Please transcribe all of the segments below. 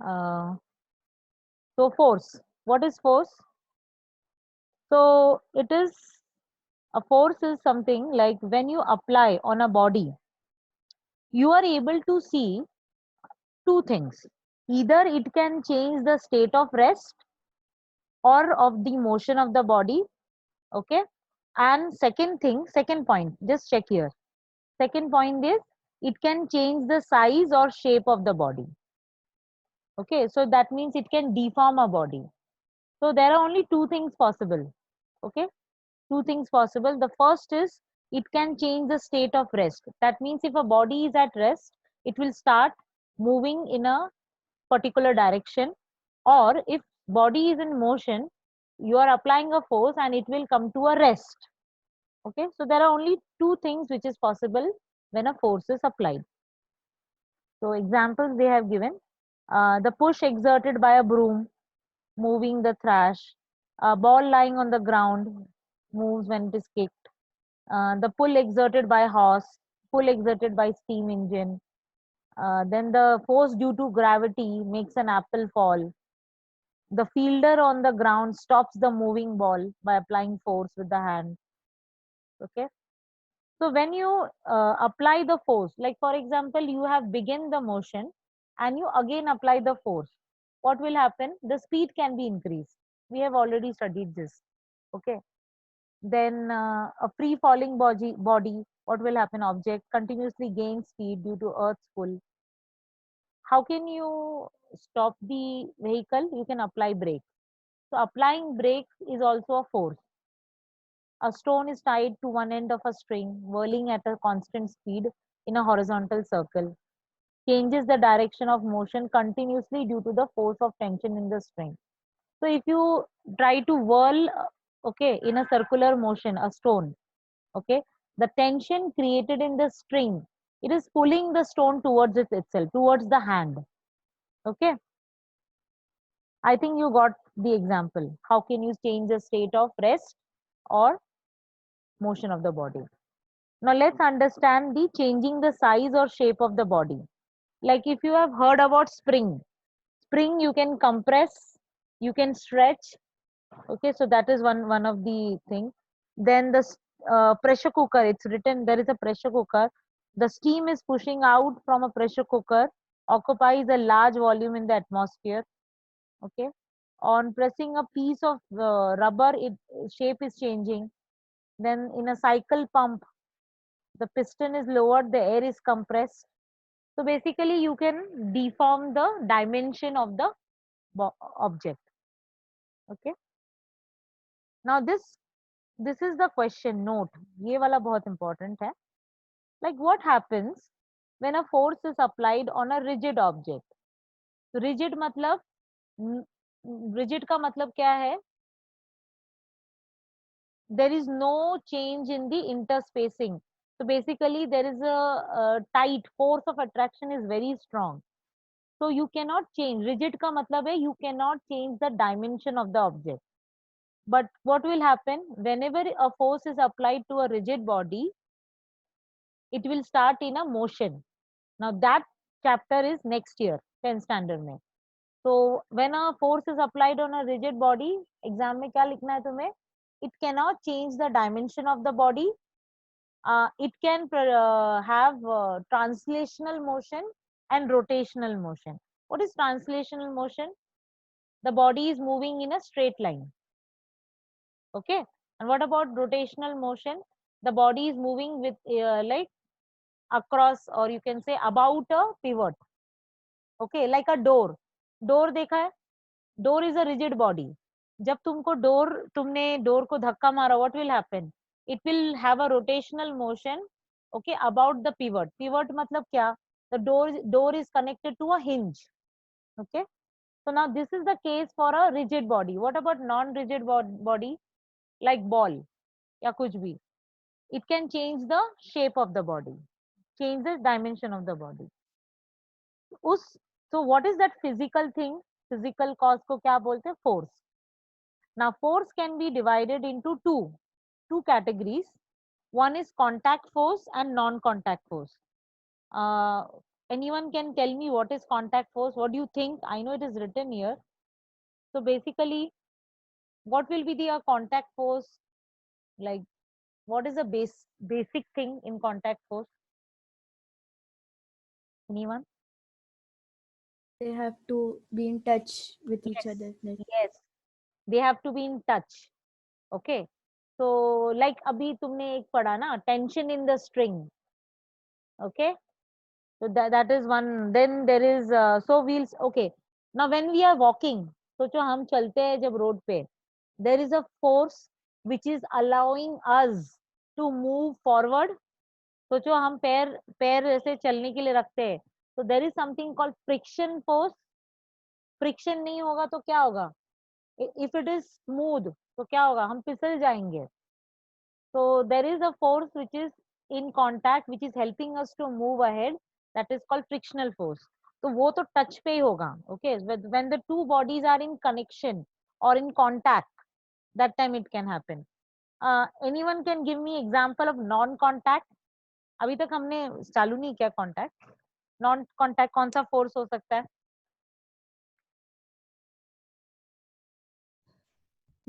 Uh, so force. What is force? So it is a force is something like when you apply on a body, you are able to see two things. Either it can change the state of rest or of the motion of the body. Okay. And second thing, second point, just check here. Second point is it can change the size or shape of the body. Okay. So that means it can deform a body. So there are only two things possible. Okay. Two things possible. The first is it can change the state of rest. That means if a body is at rest, it will start moving in a particular direction, or if body is in motion, you are applying a force and it will come to a rest. Okay, so there are only two things which is possible when a force is applied. So examples they have given, the push exerted by a broom moving the trash, a ball lying on the ground moves when it is kicked, the pull exerted by horse, pull exerted by steam engine, then the force due to gravity makes an apple fall. The fielder on the ground stops the moving ball by applying force with the hand. Okay. So when you apply the force, like for example, you have begun the motion and you again apply the force, what will happen? The speed can be increased. We have already studied this. Okay. Then a free falling body, what will happen? Object continuously gains speed due to Earth's pull. How can you stop the vehicle? You can apply brake. So applying brakes is also a force. A stone is tied to one end of a string, whirling at a constant speed in a horizontal circle. Changes the direction of motion continuously due to the force of tension in the string. So if you try to whirl, okay, in a circular motion, a stone, okay, the tension created in the string, it is pulling the stone towards itself, towards the hand. Okay. I think you got the example. How can you change the state of rest or motion of the body? Now let's understand the changing the size or shape of the body. Like if you have heard about spring you can compress, you can stretch. Okay, so that is one of the thing. Then the pressure cooker. It's written there is a pressure cooker. The steam is pushing out from a pressure cooker, occupies a large volume in the atmosphere. Okay, on pressing a piece of rubber, it shape is changing. Then in a cycle pump, the piston is lowered, the air is compressed. So basically you can deform the dimension of the object. Okay, now this is the question. Note, ये वाला बहुत important है. Like what happens when a force is applied on a rigid object? So rigid मतलब rigid का मतलब क्या है? There is no change in the interspacing. So basically there is a tight force of attraction is very strong. So you cannot change. Rigid का मतलब है you cannot change the dimension of the object. But what will happen whenever a force is applied to a rigid body, it will start in a motion. Now that chapter is next year, 10th standard में. So when a force is applied on a rigid body, exam में क्या लिखना है तुम्हें? It cannot change the dimension of the body. It can have translational motion and rotational motion. What is translational motion? The body is moving in a straight line. Okay. And what about rotational motion? The body is moving with like across, or you can say about a pivot. Okay, like a door. Door देखा है? Door is a rigid body. जब तुमने door को धक्का मारा, what will happen? It will have a rotational motion, okay, about the pivot. Pivot मतलब क्या? The door is connected to a hinge. Okay. So now this is the case for a rigid body. What about non-rigid body like ball या कुछ भी? It can change the shape of the body, change the dimension of the body. उस So what is that physical thing? Physical cause को क्या बोलते हैं? Force. Now force can be divided into two categories. One is contact force and non-contact force. Anyone can tell me what is contact force? What do you think? I know it is written here. So basically, what will be the contact force? Like, what is the basic thing in contact force? Anyone? They have to be in touch with each Yes, other. Like, yes. They have to be in touch. Okay. So like अभी तुमने एक पढ़ा ना, tension in the string. Okay. So that is one. Then there is so wheels. Okay. Now when we are walking, सोचो हम चलते हैं जब रोड पे, there is a force which is allowing us to move forward. सोचो हम पैर पैर ऐसे चलने के लिए रखते हैं, तो there is something called friction force. Friction नहीं होगा तो क्या होगा? इफ इट इज स्मूथ तो क्या होगा? हम फिसल जाएंगे. So there is a force which is in contact which is helping us to move ahead, that is called frictional force. तो वो तो टच पे ही होगा. Okay, when the two bodies are in connection or in contact, that time it can happen. Anyone can give me example of non contact? अभी तक हमने चालू नहीं किया contact. Non contact कौन सा force हो सकता है?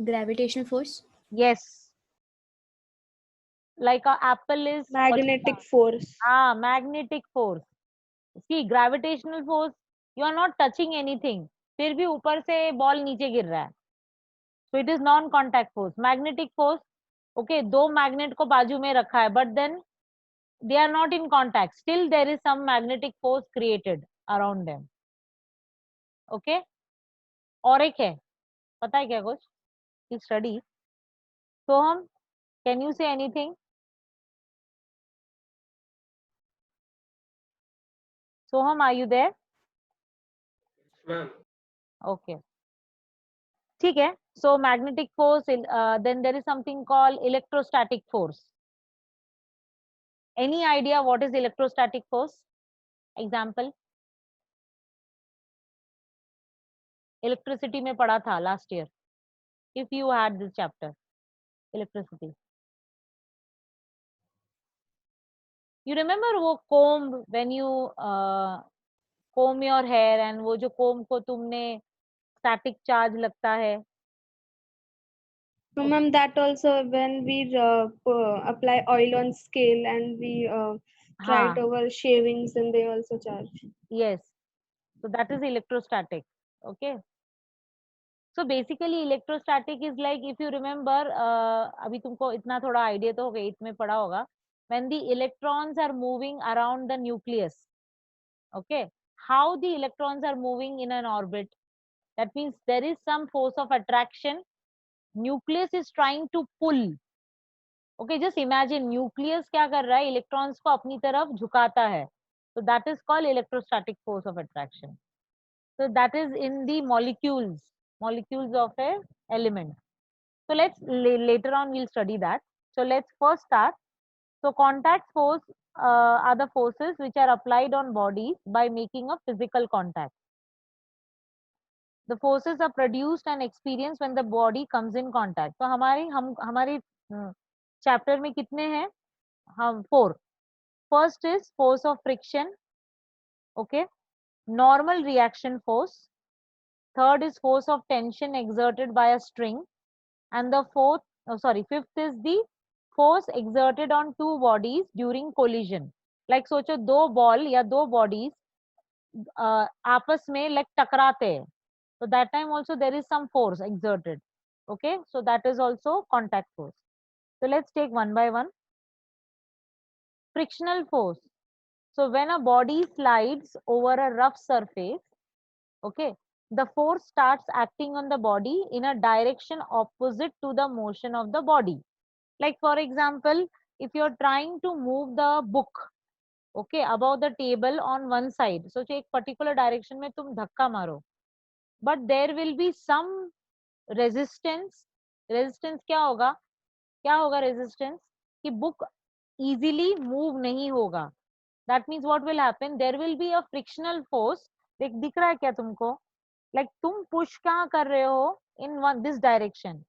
gravitational force. Yes, like a apple is falling Magnetic down. force. Magnetic force. See, gravitational force, you are not touching anything, फिर भी ऊपर से बॉल नीचे गिर रहा है. So it is non contact force. Magnetic force, okay, दो magnet को बाजू में रखा है, but then they are not in contact, still there is some magnetic force created around them. Okay. और एक है, पता है क्या कुछ? स्टडी. तो हम, can you say anything? Soham, are you there? Ma'am. Okay. ठीक है. So magnetic force, then there is something called electrostatic force. Any idea what is electrostatic force? Example. Electricity में पढ़ा था last year. If you had this chapter, electricity. You remember वो comb when you comb your hair and वो जो comb को तुमने static charge लगता है. So, ma'am, that also when we apply oil on scale and we try it हाँ. over shavings, and they also charge. Yes. So that is electrostatic. Okay. So basically electrostatic is like, if you remember, अभी तुमको इतना थोड़ा idea तो हो गया, इसमें पढ़ा होगा, when the electrons are moving around the nucleus. Okay, how the electrons are moving in an orbit, that means there is some force of attraction, nucleus is trying to pull. Okay, just imagine nucleus क्या कर रहा है, electrons को अपनी तरफ झुकाता है. So that is called electrostatic force of attraction. So that is in the molecules of a element. So let's later on we'll study that. So let's first start. So contact force are the forces which are applied on bodies by making a physical contact. The forces are produced and experienced when the body comes in contact. तो हमारे chapter में कितने हैं? हम 4. First is force of friction. Okay. Normal reaction force. Third is force of tension exerted by a string. And the fifth is the force exerted on two bodies during collision. Like सोचो दो ball या दो bodies आपस में like टकराते हैं, so that time also there is some force exerted. Okay, so that is also contact force. So let's take one by one. Frictional force. So when a body slides over a rough surface, okay, the force starts acting on the body in a direction opposite to the motion of the body. Like for example, if you're trying to move the book, okay, above the table on one side, so एक particular direction में तुम धक्का मारो, but there will be some resistance. Resistance क्या होगा resistance? कि book easily move नहीं होगा. That means what will happen? There will be a frictional force. दिख रहा है क्या तुमको? Like तुम push कहाँ कर रहे हो? In this direction.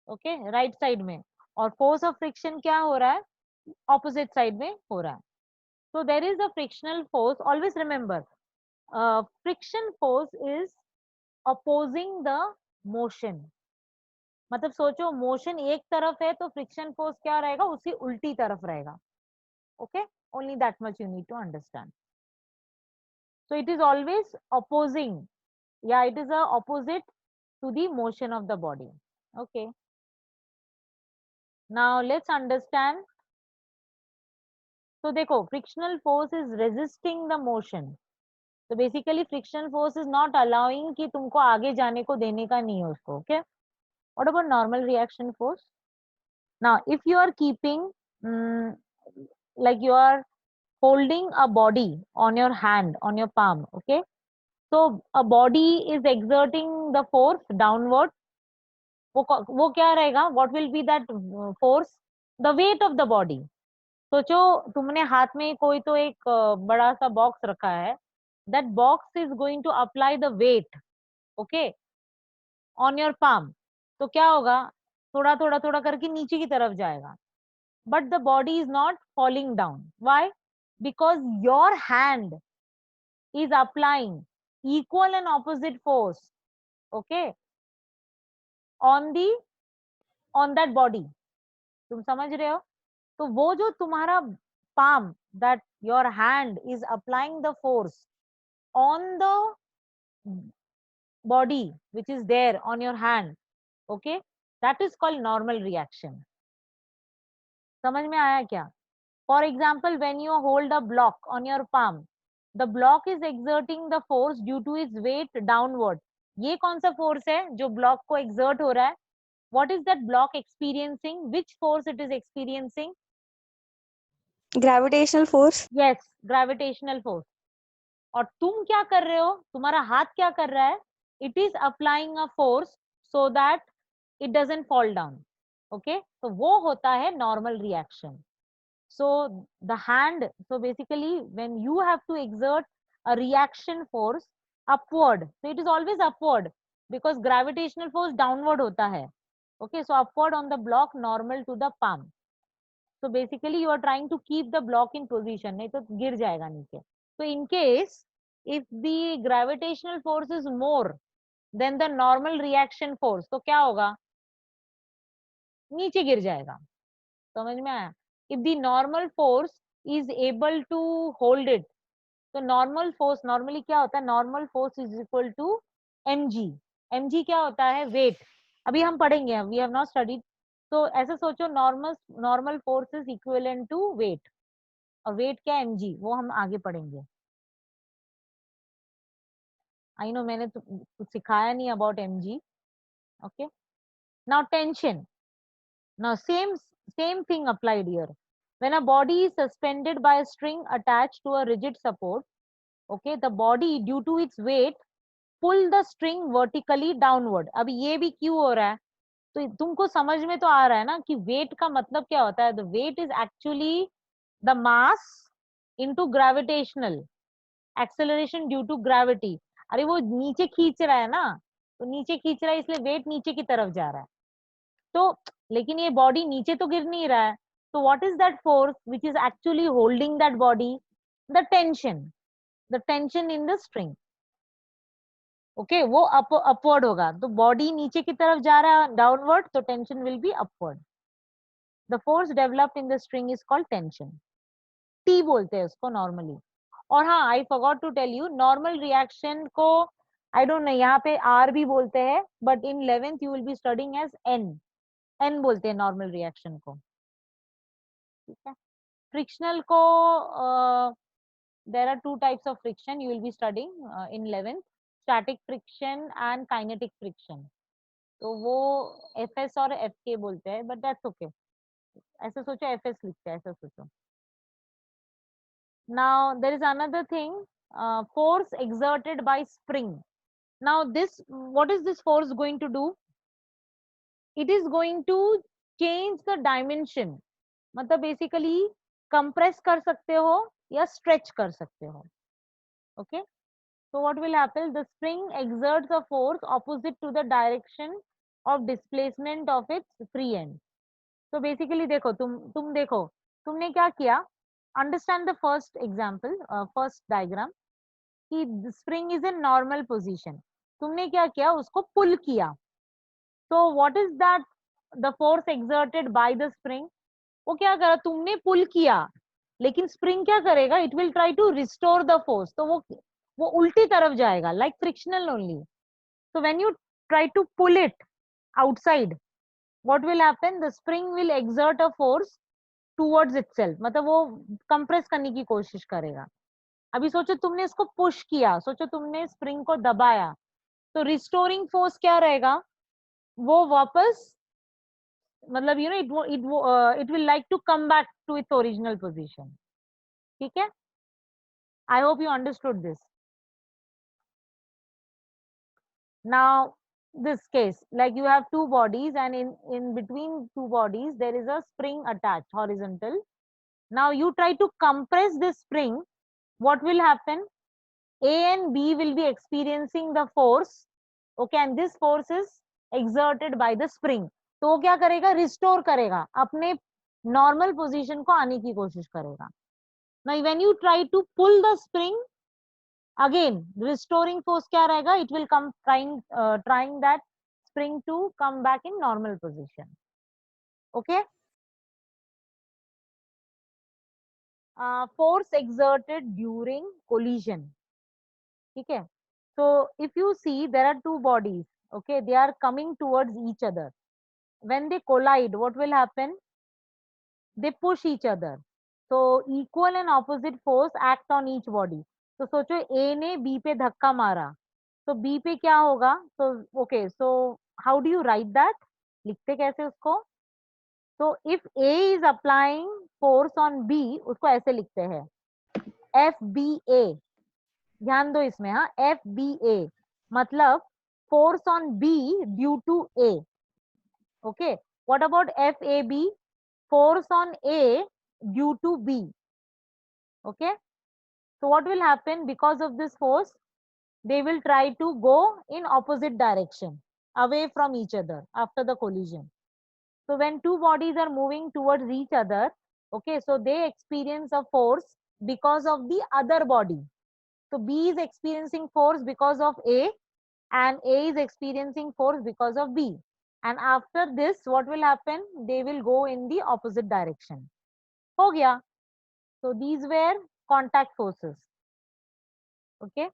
Okay, right side में. और force of friction क्या हो रहा है? Opposite side में हो रहा है. So there is a frictional force. Always remember, friction force is opposing the motion. मतलब सोचो मोशन एक तरफ है तो फ्रिक्शन फोर्स क्या रहेगा, उसी उल्टी तरफ रहेगा. Okay, only that much you need to understand. So it is always opposing. Yeah, it is a opposite to the motion of the body. Okay, now let's understand. So देखो, frictional force is resisting the motion. So basically frictional force is not allowing कि तुमको आगे जाने को देने का नहीं है उसको. Okay, what about normal reaction force? Now if you are keeping like you are holding a body on your hand, on your palm. Okay, so a body is exerting the force downward. वो क्या रहेगा, what will be that force? The weight of the body. सोचो तुमने हाथ में कोई तो एक बड़ा सा बॉक्स रखा है. That box is going to apply the weight, okay, on your palm. तो क्या होगा, थोड़ा थोड़ा थोड़ा करके नीचे की तरफ जाएगा. But the body is not falling down. Why? Because your hand is applying equal and opposite force, okay, on the on that body. तुम समझ रहे हो? तो वो जो तुम्हारा palm, that your hand is applying the force on the body which is there on your hand, okay, that is called normal reaction. समझ में आया क्या? For example, when you hold a block on your palm, the block is exerting the force due to its weight downward. ये कौन सा force है जो block को exert हो रहा है? What is that block experiencing? Which force it is experiencing? Gravitational force. Yes, gravitational force. और तुम क्या कर रहे हो, तुम्हारा हाथ क्या कर रहा है? It is applying a force so that it doesn't fall down. Okay, तो वो होता है normal reaction. So the hand, so basically when you have to exert a reaction force upward, so it is always upward because gravitational force downward hota hai. Okay, so upward on the block normal to the palm. So basically you are trying to keep the block in position, nahi to gir jayega niche. So in case if the gravitational force is more than the normal reaction force, तो क्या होगा, नीचे गिर जाएगा. समझ में आया? If the normal force is able to hold it, तो normal force normally क्या होता है, normal force is equal to mg. mg क्या होता है, weight. अभी हम पढ़ेंगे, we have not studied. तो ऐसे सोचो normal force is equivalent to weight. और weight क्या है, mg, वो हम आगे पढ़ेंगे. I know मैंने तो कुछ सिखाया नहीं about mg. Okay, now tension. Now same thing applied here. When a body is suspended by a string attached to a rigid support, okay, the body due to its weight pull the string vertically downward. अब ये भी क्यों हो रहा है, तो तुमको समझ में तो आ रहा है ना कि weight का मतलब क्या होता है. The weight is actually the mass into gravitational acceleration due to gravity. अरे वो नीचे खींच रहा है ना, तो नीचे खींच रहा है इसलिए weight नीचे की तरफ जा रहा है. तो लेकिन ये बॉडी नीचे तो गिर नहीं रहा है. तो what is that force which is actually holding that body? The tension. The tension in the string. Okay, वो अपवर्ड होगा. तो बॉडी नीचे की तरफ जा रहा है डाउनवर्ड, तो tension will be upward. The force developed in the string is called tension. T बोलते हैं उसको नॉर्मली. और हाँ, I forgot to tell you, normal reaction को आई डोंट नो यहाँ पे आर भी बोलते हैं, but in 11th you will be studying as N बोलते हैं नॉर्मल रिएक्शन को. ठीक है. फ्रिक्शनल को there are two types of friction you will be studying in 11th, static friction and kinetic friction. तो वो एफएस और एफके बोलते हैं, बट दैट्स ओके. ऐसे सोचो एफएस लिखते हैं, ऐसा सोचो. Now there is another thing, force exerted by spring. Now this, what is this force going to do? It is going to change the dimension. मतलब बेसिकली कंप्रेस कर सकते हो या स्ट्रेच कर सकते हो. Okay, so what will happen, the spring exerts a force opposite to the direction of displacement of its free end. So basically देखो, तुम देखो, तुमने क्या किया, understand the first example, first diagram कि spring is in normal position, तुमने क्या किया, उसको पुल किया, तो what is that the force exerted by the spring, वो क्या करा, तुमने पुल किया, लेकिन स्प्रिंग क्या करेगा, it will try to restore the force, तो वो उल्टी तरफ जाएगा, like frictional only. So when you try to pull it outside, what will happen? The spring will exert a force towards itself. मतलब वो कंप्रेस करने की कोशिश करेगा. अभी सोचो तुमने इसको पुश किया, सोचो तुमने स्प्रिंग को दबाया, तो रिस्टोरिंग फोर्स क्या रहेगा, वो वापस, मतलब you know it will like to come back to its original position. ठीक है, I hope you understood this. Now this case, like you have two bodies, and in between two bodies there is a spring attached horizontal. Now you try to compress this spring, what will happen, A and B will be experiencing the force, okay, and this force is exerted by the spring. तो वो क्या करेगा, restore करेगा, अपने normal position को आने की कोशिश करेगा. Now when you try to pull the spring, again restoring force क्या रहेगा, it will come trying that spring to come back in normal position. Okay. Force exerted during collision. ठीक है, so if you see there are two bodies, okay, they are coming towards each other. When they collide, what will happen, they push each other, so equal and opposite force act on each body. तो सोचो A ने B पे धक्का मारा, तो B पे क्या होगा, तो okay, so how do you right that, लिखते कैसे उसको, तो if A is applying force on B, उसको ऐसे लिखते हैं FBA. ध्यान दो इसमें, हाँ, FBA मतलब force on B due to A. Okay, what about FAB, force on A due to B. Okay, so what will happen, because of this force they will try to go in opposite direction away from each other after the collision. So when two bodies are moving towards each other, okay, so they experience a force because of the other body. So B is experiencing force because of A and A is experiencing force because of B, and after this what will happen, they will go in the opposite direction. हो गया. So these were contact forces. Okay,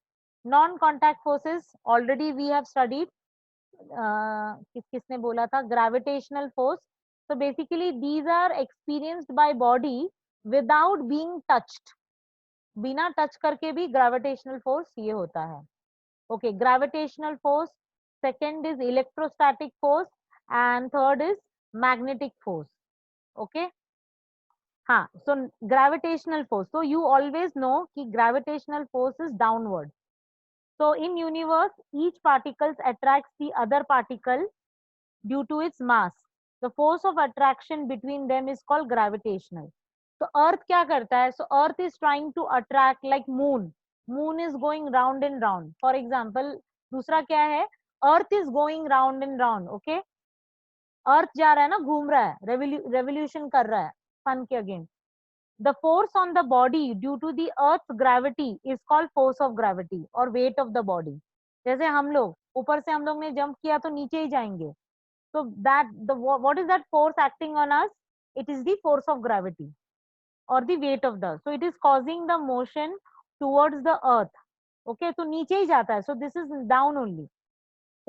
non-contact forces already we have studied. किसने बोला था, gravitational force. So basically these are experienced by body without being touched. बिना touch करके भी gravitational force ये होता है. Okay, gravitational force, second is electrostatic force, and third is magnetic force. Okay. हाँ, so gravitational force, so you always know कि gravitational force is downward. So in universe each particles attracts the other particle due to its mass. The force of attraction between them is called gravitational. So earth क्या करता है, so earth is trying to attract like moon is going round and round. For example, दूसरा क्या है, earth is going round and round. Okay, earth जा रहा है ना, घूम रहा है, revolution कर रहा है sun के against. The force on the body due to the earth's gravity is called force of gravity or weight of the body. जैसे हम लोग ऊपर से हम लोग ने जंप किया तो नीचे ही जाएंगे. So that what is that force acting on us? It is the force of gravity or the weight of the. So it is causing the motion towards the earth. Okay, तो नीचे ही जाता है. So this is down only.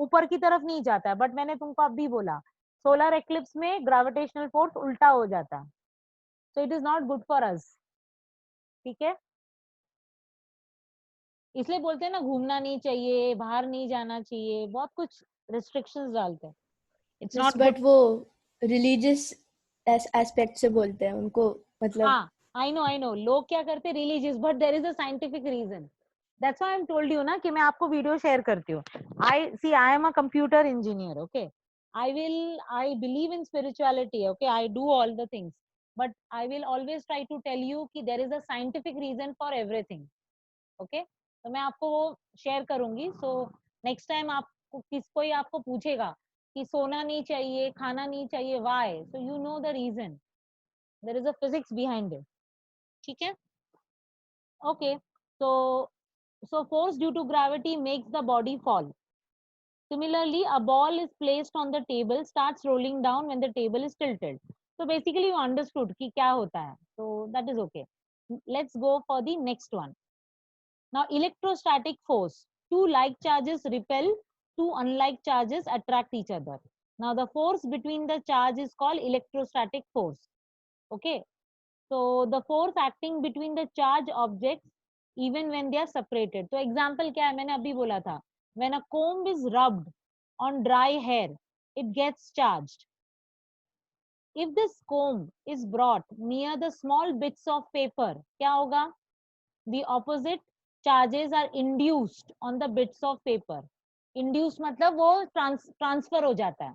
ऊपर की तरफ नहीं जाता है. बट मैंने तुमको अभी बोला सोलर एक्लिप्स में ग्रेविटेशनल फोर्स उल्टा हो जाता है. So it is not good for us. ठीक है, इसलिए बोलते हैं ना घूमना नहीं चाहिए, बाहर नहीं जाना चाहिए, बहुत कुछ रिस्ट्रिक्शंस डालते हैं. इट्स नॉट बट वो रिलीजियस एस्पेक्ट से बोलते हैं उनको, मतलब हाँ, आई नो लोग क्या करते हैं religious, but there is a scientific reason. That's why I am told you ना कि मैं आपको वीडियो शेयर करती हूँ. I am a computer engineer. Okay, I believe in spirituality. Okay, I do all the things, but I will always try to tell you कि there is a scientific reason for everything. Okay, तो मैं आपको वो share करूंगी. So next time आपको कोई आपको पूछेगा कि सोना नहीं चाहिए, खाना नहीं चाहिए, why, so you know the reason, there is a physics behind it. ठीक है, okay. So force due to gravity makes the body fall. Similarly, a ball is placed on the table, starts rolling down when the table is tilted. So basically you understood कि क्या होता है, so that is okay. Let's go for the next one. Now electrostatic force, two like charges repel, two unlike charges attract each other. Now the force between the charge is called electrostatic force. Okay, so the force acting between the charge objects even when they are separated. तो example क्या है, मैंने अभी बोला था, when a comb is rubbed on dry hair it gets charged. If this comb is brought near the small bits of paper, क्या होगा, the opposite charges are induced on the bits of paper. Induced मतलब वो transfer हो जाता है,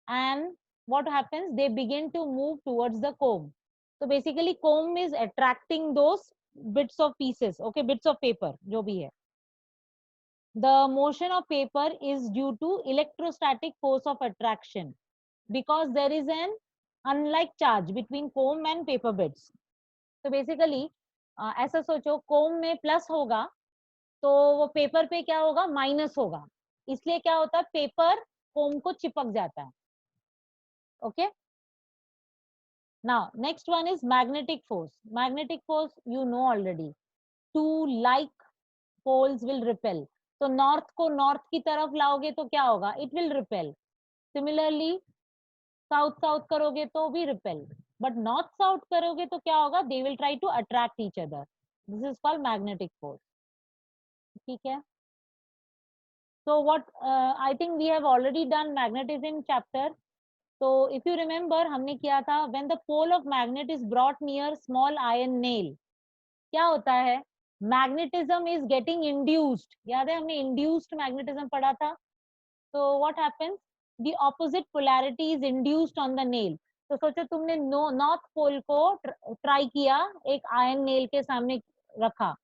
and what happens, they begin to move towards the comb. So basically comb is attracting those bits of pieces, okay, bits of paper जो भी है. The motion of paper is due to electrostatic force of attraction because there is an unlike charge between comb and paper bits. So basically ऐसा सोचो, comb में plus होगा तो वो paper पे क्या होगा, माइनस होगा, इसलिए क्या होता है, पेपर comb को चिपक जाता है. Okay, now next one is magnetic force. Magnetic force you know already, two like poles will repel. तो नॉर्थ को नॉर्थ की तरफ लाओगे तो क्या होगा, it will repel. Similarly south south करोगे तो भी रिपेल, बट नॉर्थ साउथ करोगे तो क्या होगा, they will try to attract each other. This is called magnetic force. ठीक है, so what I think we have already done magnetism chapter. So if you remember हमने किया था, when the pole of magnet is brought near small iron nail, क्या होता है, magnetism is getting induced. याद है हमने induced magnetism पढ़ा था. So what happens, the opposite polarity is induced on the nail. तो सोचो तुमने नॉर्थ पोल को ट्राई किया, एक आयरन नेल के सामने रखा,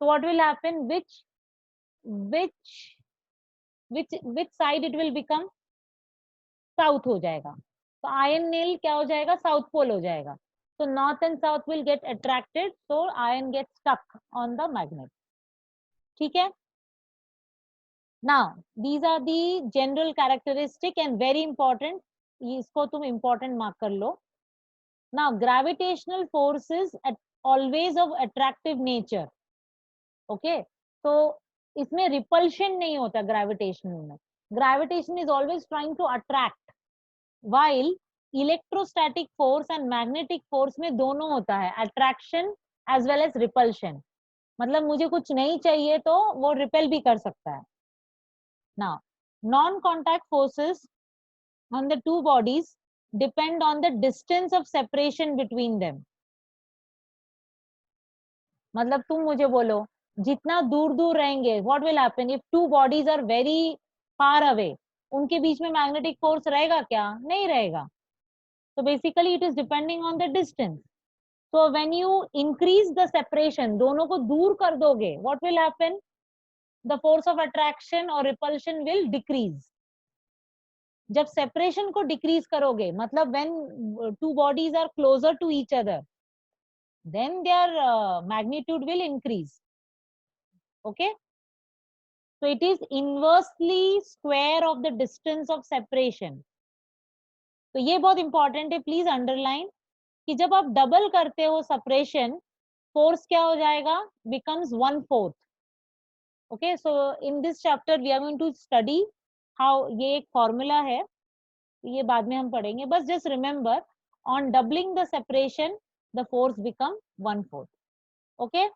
so what will happen, which side it will become, south हो जाएगा. तो आयरन नेल क्या हो जाएगा, साउथ पोल हो जाएगा. So north and south will get attracted, so iron gets stuck on the magnet. ठीक है, now these are the general characteristic and very important, इसको तुम important mark कर लो. Now gravitational force is always of attractive nature. Okay, so इसमें repulsion नहीं होता gravitational में. Gravitation is always trying to attract, while electrostatic force and magnetic force में दोनों होता है, attraction as well as repulsion. मतलब मुझे कुछ नहीं चाहिए तो वो repel भी कर सकता है. Now non-contact forces on the two bodies depend on the distance of separation between them. मतलब तुम मुझे बोलो जितना दूर दूर रहेंगे, what will happen if two bodies are very far away, उनके बीच में मैग्नेटिक फोर्स रहेगा क्या, नहीं रहेगा. So basically it is depending on the distance. So when you increase the separation, दोनों को दूर कर दोगे, what will happen, the force of attraction or repulsion will decrease. जब separation को decrease करोगे, मतलब when two bodies are closer to each other, then their magnitude will increase. Okay, so it is inversely square of the distance of separation. तो ये बहुत important है, please underline कि जब आप डबल करते हो सेपरेशन, फोर्स क्या हो जाएगा, becomes 1/4. Okay, so in this chapter we are going to study how, ये एक फॉर्मूला है, ये बाद में हम पढ़ेंगे, बस just remember on doubling the separation the force become 1/4. Okay,